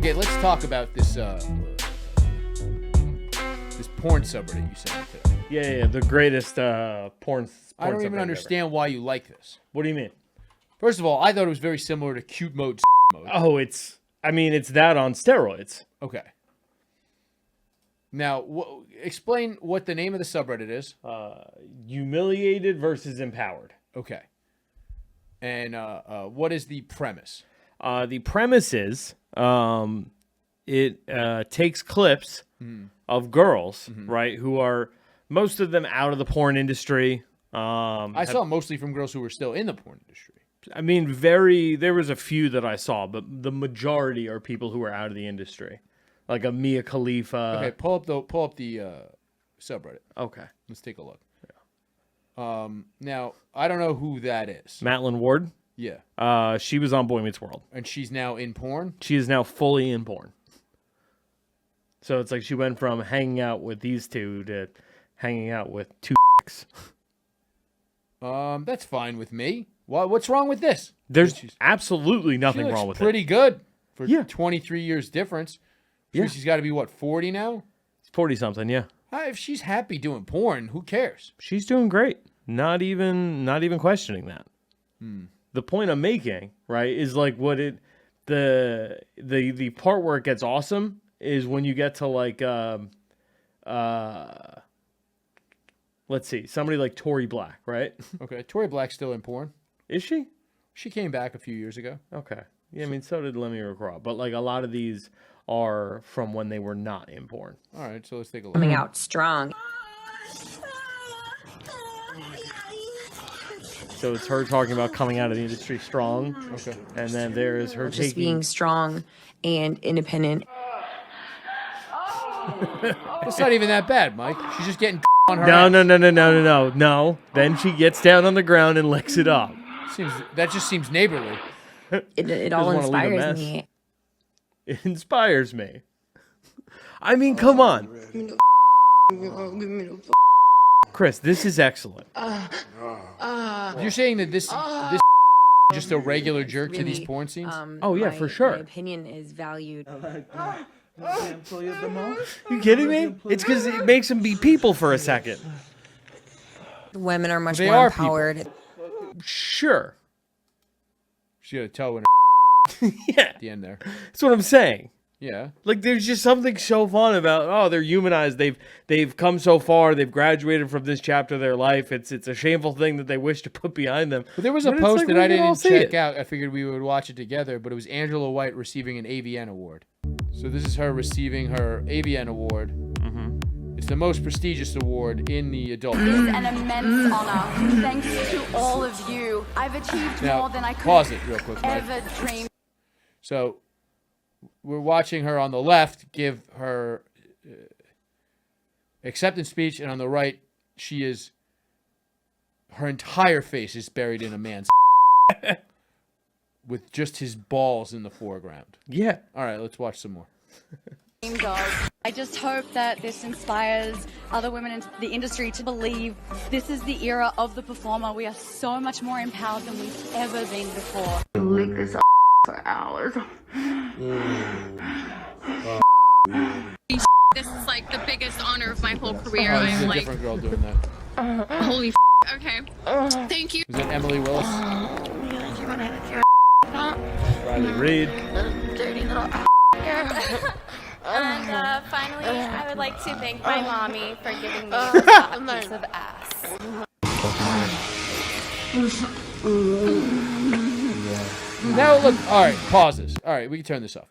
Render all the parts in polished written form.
let's talk about this this porn subreddit you sent me today. Yeah, the greatest porn. I don't even subreddit understand why you like this. What do you mean? First of all, I thought it was very similar to cute mode. Oh, it's that on steroids. Okay. Now, explain what the name of the subreddit is. Humiliated versus empowered. Okay. And what is the premise? The premise is it takes clips of girls, right, who are most of them out of the porn industry. I saw mostly from girls who were still in the porn industry. I mean, there was a few that I saw, but the majority are people who are out of the industry, like a Mia Khalifa. Okay, pull up the subreddit. Okay, let's take a look. Yeah. Now I don't know who that is. Madeline Ward. Yeah. She was on Boy Meets World, and she's now in porn. She is now fully in porn. So it's like she went from hanging out with these two to hanging out with two. That's fine with me. What's wrong with this? There's absolutely nothing wrong with it. Pretty good for 23 years difference. She's got to be what, 40 now? 40 something, yeah. If she's happy doing porn, who cares? She's doing great. Not even questioning that. The point I'm making, right, is like the part where it gets awesome is when you get to like let's see, somebody like Tory Black, right? Okay, Tory Black's still in porn. Is she? She came back a few years ago. Okay. Yeah, I mean, so did Lemmy Craw. But, like, a lot of these are from when they were not in porn. All right, so let's take a look. Coming out strong. So it's her talking about coming out of the industry strong. Okay. And then there is her just being strong and independent. It's not even that bad, Mike. She's just getting on her No. Then she gets down on the ground and licks it up. That just seems neighborly. It all inspires me. It inspires me. I mean, come on. Chris, this is excellent. You're saying that this just a regular jerk to these porn scenes? Oh, yeah, for sure. My opinion is valued. You kidding me? It's because it makes them be people for a second. Women are much more empowered. People. Sure. She got a toe in her at the end there. That's what I'm saying. Yeah. Like, there's just something so fun about, oh, they're humanized. They've come so far. They've graduated from this chapter of their life. It's a shameful thing that they wish to put behind them. But there was a post that I didn't check out. I figured we would watch it together, but it was Angela White receiving an AVN award. So this is her receiving her AVN award. It's the most prestigious award in the adult. It is an immense honor. Thanks to all of you. I've achieved more than I could ever dream. So we're watching her on the left give her acceptance speech, and on the right, her entire face is buried in a man's with just his balls in the foreground. Yeah. All right, let's watch some more. I just hope that this inspires other women in the industry to believe this is the era of the performer. We are so much more empowered than we've ever been before. Lick this for hours. This is like the biggest honor of my whole career. I'm like, a different girl doing that. Holy okay. Thank you. Is that Emily Willis? Riley Reid. Dirty little And finally, I would like to thank my mommy for giving me a piece of ass. Now look, all right, pauses. All right, we can turn this off.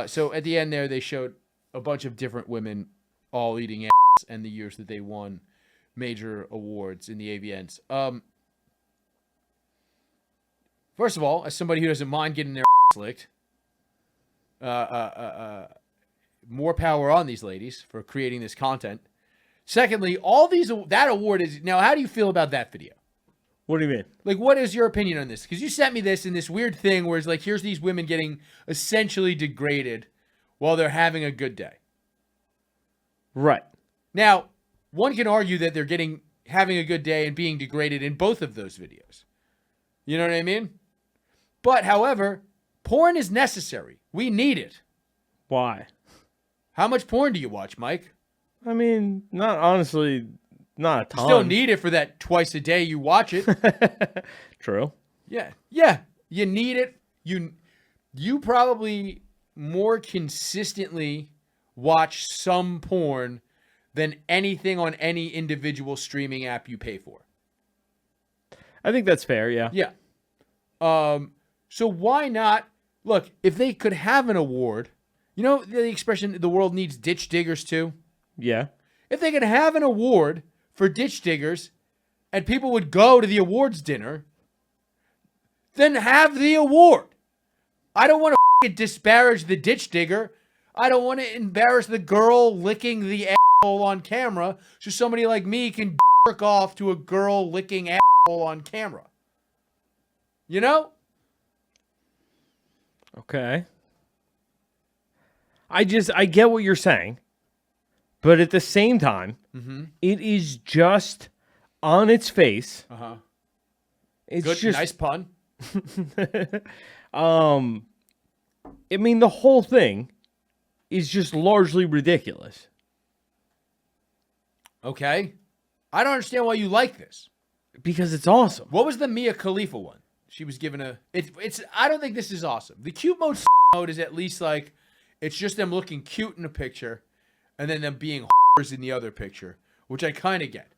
So at the end there, they showed a bunch of different women all eating ass and the years that they won major awards in the AVNs. First of all, as somebody who doesn't mind getting their ass licked, more power on these ladies for creating this content. Secondly, that award is now. How do you feel about that video? What do you mean? Like, what is your opinion on this? Because you sent me this in this weird thing where it's like, here's these women getting essentially degraded while they're having a good day. Right. Now, one can argue that they're having a good day and being degraded in both of those videos. You know what I mean? But, however, porn is necessary. We need it. Why? How much porn do you watch, Mike? I mean, not honestly, not a You ton. still need it for that twice a day you watch it. True. Yeah. You need it. You probably more consistently watch some porn than anything on any individual streaming app you pay for. I think that's fair, yeah. Yeah. So why not? Look, if they could have an award, you know the expression, the world needs ditch diggers too? Yeah. If they could have an award for ditch diggers and people would go to the awards dinner, then have the award. I don't want to disparage the ditch digger. I don't want to embarrass the girl licking the asshole on camera so somebody like me can jerk off to a girl licking asshole on camera. You know? Okay. I get what you're saying. But at the same time, it is just on its face. Uh-huh. It's Good, just nice pun. I mean, the whole thing is just largely ridiculous. Okay. I don't understand why you like this. Because it's awesome. What was the Mia Khalifa one? She was given a... It's. I don't think this is awesome. The cute mode is at least like... It's just them looking cute in a picture and then them being in the other picture, which I kind of get.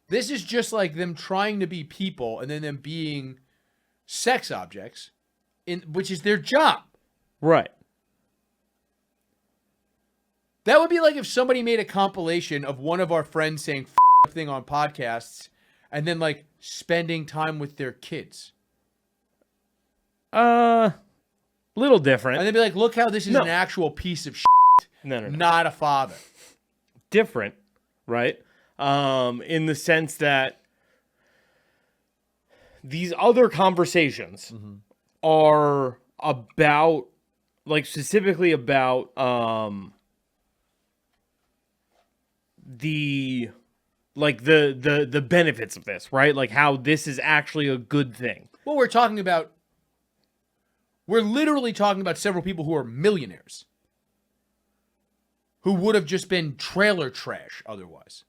This is just like them trying to be people and then them being sex objects, which is their job. Right. That would be like if somebody made a compilation of one of our friends saying thing on podcasts and then like spending time with their kids. Little different. And they'd be like, look how this is an actual piece of No. not a father. Different, right? In the sense that these other conversations are about, like, specifically about the benefits of this, right? Like how this is actually a good thing. Well, we're literally talking about several people who are millionaires who would have just been trailer trash otherwise.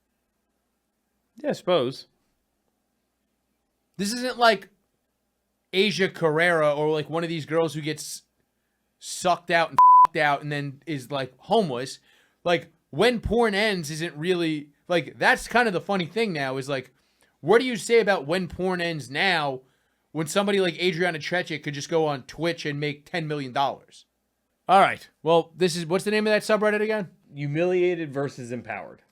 Yeah, I suppose. This isn't like Asia Carrera or like one of these girls who gets sucked out and f***ed out and then is like homeless. Like when porn ends isn't really like, that's kind of the funny thing now is like, what do you say about when porn ends now when somebody like Adriana Trechik could just go on Twitch and make $10 million? All right. Well, what's the name of that subreddit again? Humiliated versus empowered.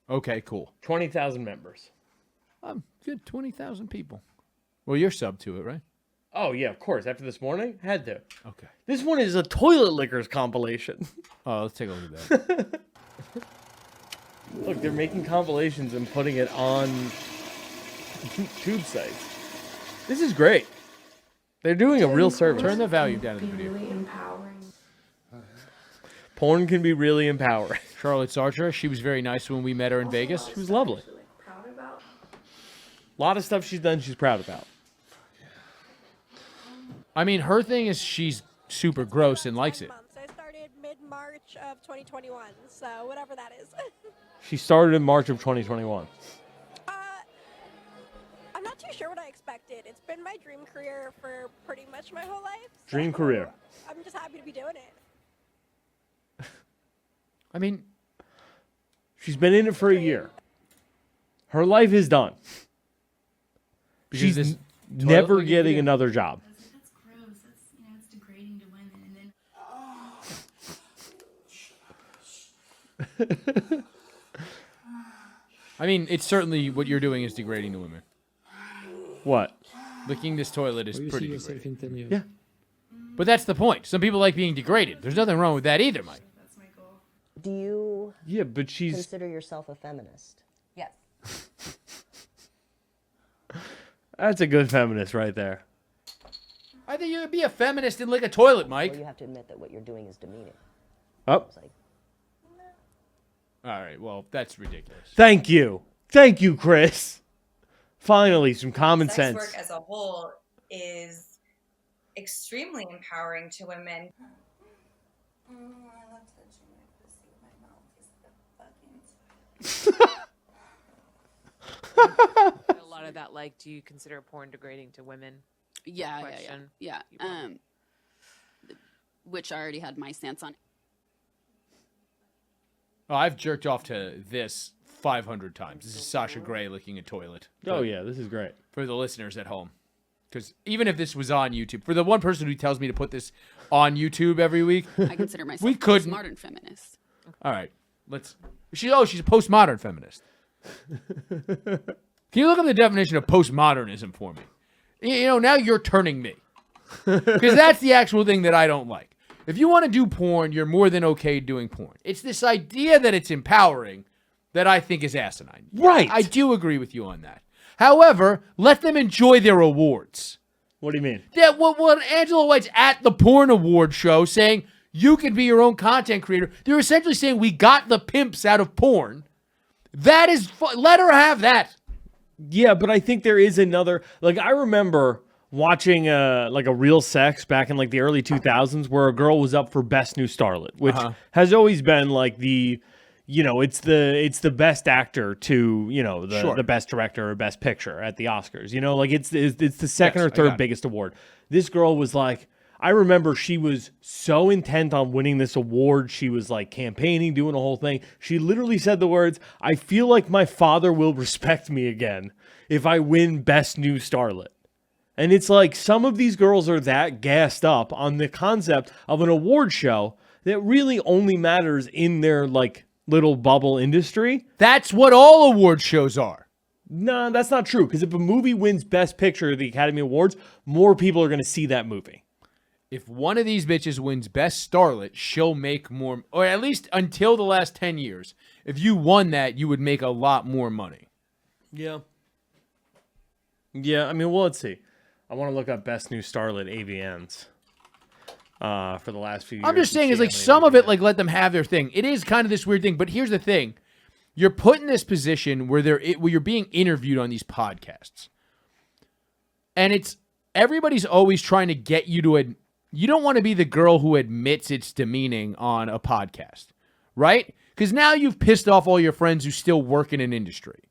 Okay, cool. 20,000 members. Good. 20,000 people. Well, you're sub to it, right? Oh, yeah, of course. After this morning, had to. Okay. This one is a toilet lickers compilation. Oh, let's take a look at that. Look, they're making compilations and putting it on tube sites. This is great. They're doing a real service. Turn the value down in the video. Really empowering. Porn can be really empowering. Charlotte Sartre, she was very nice when we met her in Vegas. She was lovely. Proud about. A lot of stuff she's done, she's proud about. I mean, her thing is she's super gross and likes it. I started mid-March of 2021, so whatever that is. She started in March of 2021. I'm not too sure what I expected. It's been my dream career for pretty much my whole life. Dream career. I'm just happy to be doing it. I mean, She's been in it for a year. Her life is done. She's this never toilet getting video? another job. That's gross. It's degrading to women. And then I mean, it's certainly what you're doing is degrading to women. What? Licking this toilet is pretty degrading. Yeah. But that's the point. Some people like being degraded. There's nothing wrong with that either, Mike. that's my goal. Do you Yeah, but she's... consider yourself a feminist? Yes. That's a good feminist right there. I think you would be a feminist and lick a toilet, Mike. Or you have to admit that what you're doing is demeaning. Oh, It's like, All right, well, that's ridiculous. thank you. Thank you, Chris. Finally, some common Sex sense. work as a whole is extremely empowering to women. A lot of that, like, do you consider porn degrading to women? Yeah. Question. Which I already had my stance on. Oh, I've jerked off to this 500 times. This is Sasha Grey licking a toilet. Oh, yeah, this is great. For the listeners at home. Because even if this was on YouTube, for the one person who tells me to put this on YouTube every week, I consider myself we a couldn't. modern feminist. All right, she's a postmodern feminist. Can you look up the definition of postmodernism for me? You know, now you're turning me. Because that's the actual thing that I don't like. If you want to do porn, you're more than okay doing porn. It's this idea that it's empowering that I think is asinine. Right. I do agree with you on that. However, let them enjoy their awards. What do you mean? That what Angela White's at the porn award show saying you can be your own content creator. They're essentially saying we got the pimps out of porn. That is, let her have that. Yeah, but I think there is another, like, I remember watching like a Real Sex back in like the early 2000s where a girl was up for Best New Starlet, which has always been like the, you know, it's the best actor to, you know, the best director or best picture at the Oscars. You know, like it's the second or third biggest award. This girl was like, I remember she was so intent on winning this award. She was like campaigning, doing a whole thing. She literally said the words, "I feel like my father will respect me again if I win Best New Starlet." And it's like some of these girls are that gassed up on the concept of an award show that really only matters in their like little bubble industry. That's what all award shows are. No, that's not true. Because if a movie wins Best Picture at the Academy Awards, more people are going to see that movie. If one of these bitches wins Best Starlet, she'll make more, or at least until the last 10 years. If you won that, you would make a lot more money. Yeah. Yeah, I mean, well, let's see. I want to look up Best New Starlet AVNs for the last few years. I'm just saying, it's like some of it, like, let them have their thing. It is kind of this weird thing, but here's the thing. You're put in this position where you're being interviewed on these podcasts. And it's, everybody's always trying to get you to, you don't want to be the girl who admits it's demeaning on a podcast, right? Because now you've pissed off all your friends who still work in an industry.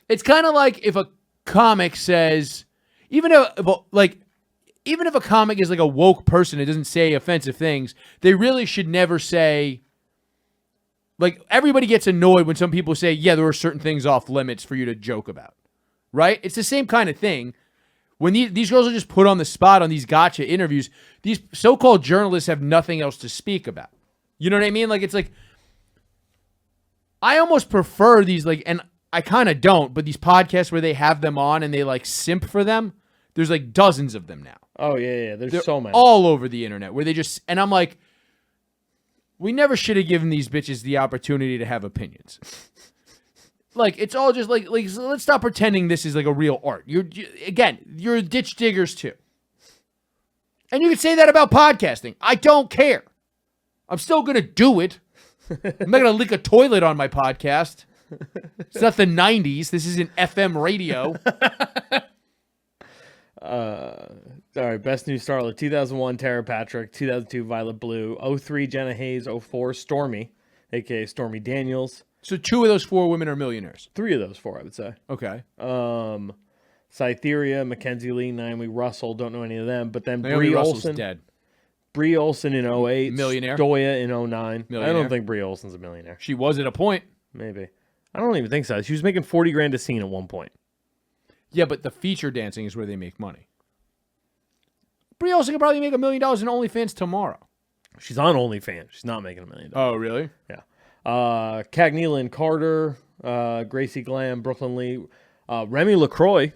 It's kind of like if a comic says, even if a comic is like a woke person, it doesn't say offensive things, they really should never say, like, everybody gets annoyed when some people say, yeah, there are certain things off limits for you to joke about, right? It's the same kind of thing. When these girls are just put on the spot on these gotcha interviews, these so-called journalists have nothing else to speak about. You know what I mean? Like, it's like, I almost prefer these, like, and I kind of don't, but these podcasts where they have them on and they, like, simp for them, there's, like, dozens of them now. Oh, yeah. They're so many. All over the internet where they just, and I'm like, we never should have given these bitches the opportunity to have opinions. Like, it's all just like so let's stop pretending this is like a real art. You're ditch diggers too. And you can say that about podcasting. I don't care. I'm still going to do it. I'm not going to lick a toilet on my podcast. It's not the 90s. This isn't FM radio. All right, Best New Starlet, 2001, Tara Patrick, 2002, Violet Blue, 03, Jenna Hayes, 04, Stormy, a.k.a. Stormy Daniels. So 2 of those 4 women are millionaires. 3 of those 4, I would say. Okay. Cytherea, Mackenzie Lee, Naomi Russell, don't know any of them. But then Naomi Brie Russell's Olsen. dead. Brie Olsen in 08. Millionaire. Stoya in 09. Millionaire. I don't think Brie Olsen's a millionaire. She was at a point. Maybe. I don't even think so. She was making $40,000 a scene at one point. Yeah, but the feature dancing is where they make money. Brie Olsen could probably make $1 million in OnlyFans tomorrow. She's on OnlyFans. She's not making $1 million. Oh, really? Yeah. Cagney Lynn Carter, Gracie Glam, Brooklyn Lee, Remy LaCroix.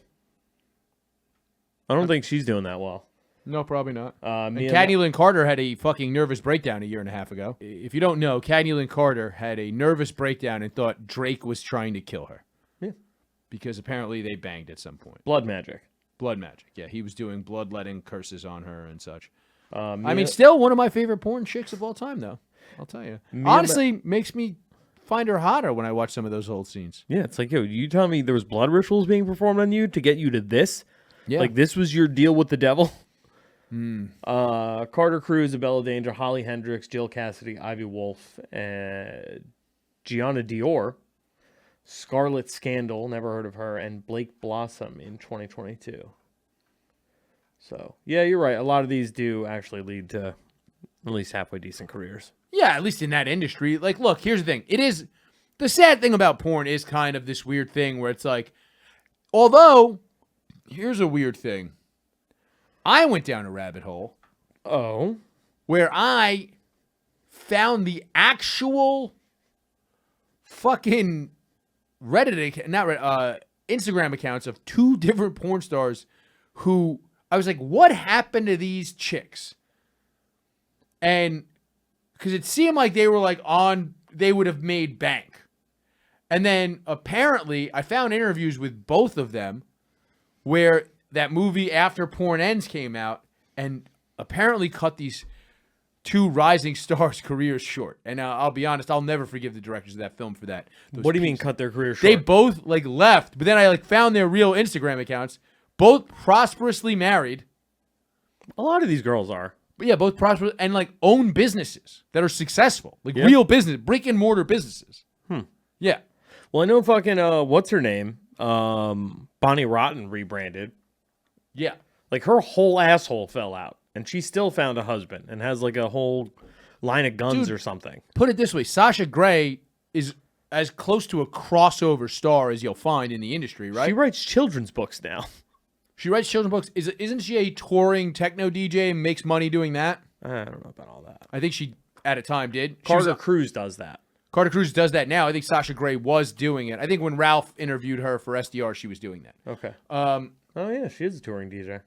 I don't think she's doing that well. No, probably not. And Mia Cagney Lynn Carter had a fucking nervous breakdown a year and a half ago. If you don't know, Cagney Lynn Carter had a nervous breakdown and thought Drake was trying to kill her. Yeah. Because apparently they banged at some point. Blood magic. Blood magic. Yeah, he was doing bloodletting curses on her and such. Mia, I mean, still one of my favorite porn chicks of all time, though. I'll tell you. Honestly, makes me find her hotter when I watch some of those old scenes. Yeah, it's like, yo, you telling me there was blood rituals being performed on you to get you to this? Yeah. Like, this was your deal with the devil? Carter Cruz, Isabella Danger, Holly Hendricks, Jill Cassidy, Ivy Wolf, and Gianna Dior. Scarlet Scandal, never heard of her, and Blake Blossom in 2022. So, yeah, you're right. A lot of these do actually lead to at least halfway decent careers. Yeah, at least in that industry. Like, look, here's the thing. It is, the sad thing about porn is kind of this weird thing where it's like, although, here's a weird thing. I went down a rabbit hole. Oh. Where I found the actual fucking Instagram accounts of two different porn stars who I was like, what happened to these chicks? And because it seemed like they were like they would have made bank. And then apparently I found interviews with both of them where that movie After Porn Ends came out and apparently cut these two rising stars' careers short. And I'll be honest, I'll never forgive the directors of that film for that. What do you mean cut their career short? They both like left, but then I like found their real Instagram accounts. Both prosperously married. A lot of these girls are. But yeah, both prosperous and like own businesses that are successful. Like real business, brick and mortar businesses. Yeah. Well, I know fucking what's her name? Bonnie Rotten rebranded. Yeah. Like her whole asshole fell out. And she still found a husband and has like a whole line of guns or something. Put it this way, Sasha Grey is as close to a crossover star as you'll find in the industry, right? She writes children's books now. She writes children's books. Isn't she a touring techno DJ and makes money doing that? I don't know about all that. I think she, at a time, did. Carter Cruz does that. Carter Cruz does that now. I think Sasha Grey was doing it. I think when Ralph interviewed her for SDR, she was doing that. Okay. Oh, yeah, she is a touring DJ.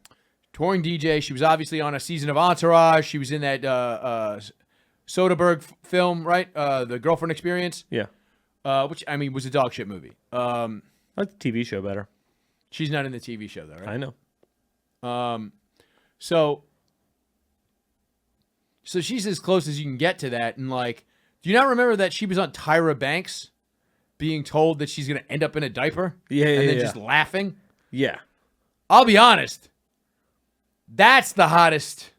Touring DJ. She was obviously on a season of Entourage. She was in that Soderbergh film, right? The Girlfriend Experience. Yeah. Which, I mean, was a dog shit movie. I like the TV show better. She's not in the TV show, though, right? I know. So she's as close as you can get to that. And, like, do you not remember that she was on Tyra Banks being told that she's going to end up in a diaper? And then just laughing? Yeah. I'll be honest. That's the hottest.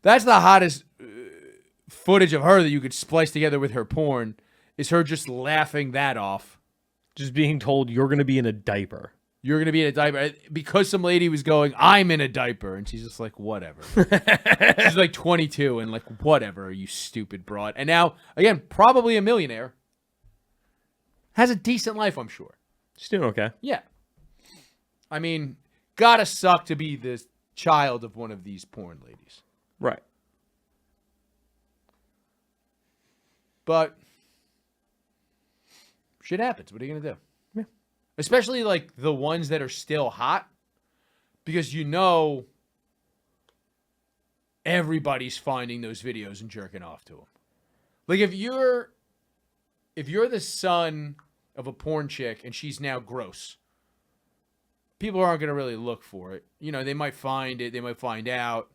That's the hottest footage of her that you could splice together with her porn, is her just laughing that off. Just being told you're going to be in a diaper. You're going to be in a diaper. Because some lady was going, I'm in a diaper. And she's just like, whatever. She's like 22 and like, whatever, you stupid broad. And now, again, probably a millionaire. Has a decent life, I'm sure. She's doing okay. Yeah. I mean, gotta suck to be the child of one of these porn ladies. Right. But shit happens. What are you going to do? Yeah. Especially like the ones that are still hot, because you know everybody's finding those videos and jerking off to them. Like if you're the son of a porn chick and she's now gross, people aren't going to really look for it. You know, they might find it, they might find out,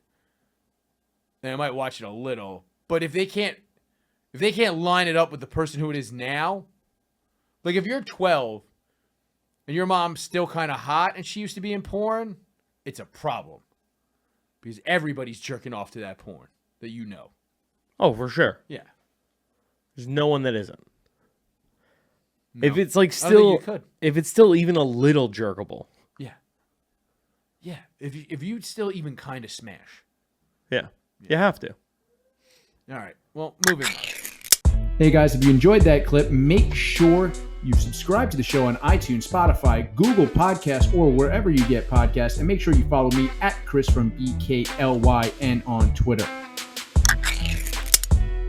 they might watch it a little. But if they can't line it up with the person who it is now, like if you're 12 and your mom's still kind of hot and she used to be in porn, it's a problem. Because everybody's jerking off to that porn that you know. Oh, for sure. Yeah. There's no one that isn't. No. If it's like I don't think still, you could. if it's still even a little jerkable. Yeah. Yeah. If you'd still even kind of smash. Yeah. You have to. All right. Well, moving on. Hey guys, if you enjoyed that clip, make sure you subscribe to the show on iTunes, Spotify, Google Podcasts, or wherever you get podcasts. And make sure you follow me at Chris from BKLYN on Twitter.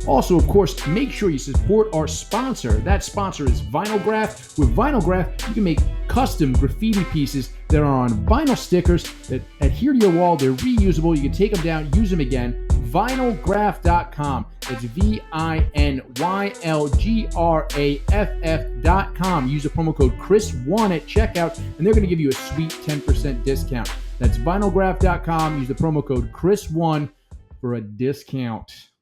Also, of course, make sure you support our sponsor. That sponsor is Vinylgraph. With Vinylgraph, you can make custom graffiti pieces that are on vinyl stickers that adhere to your wall. They're reusable. You can take them down, use them again. Vinylgraph.com. It's VINYLGRAFF.com. Use the promo code Chris1 at checkout, and they're going to give you a sweet 10% discount. That's Vinylgraph.com. Use the promo code Chris1 for a discount.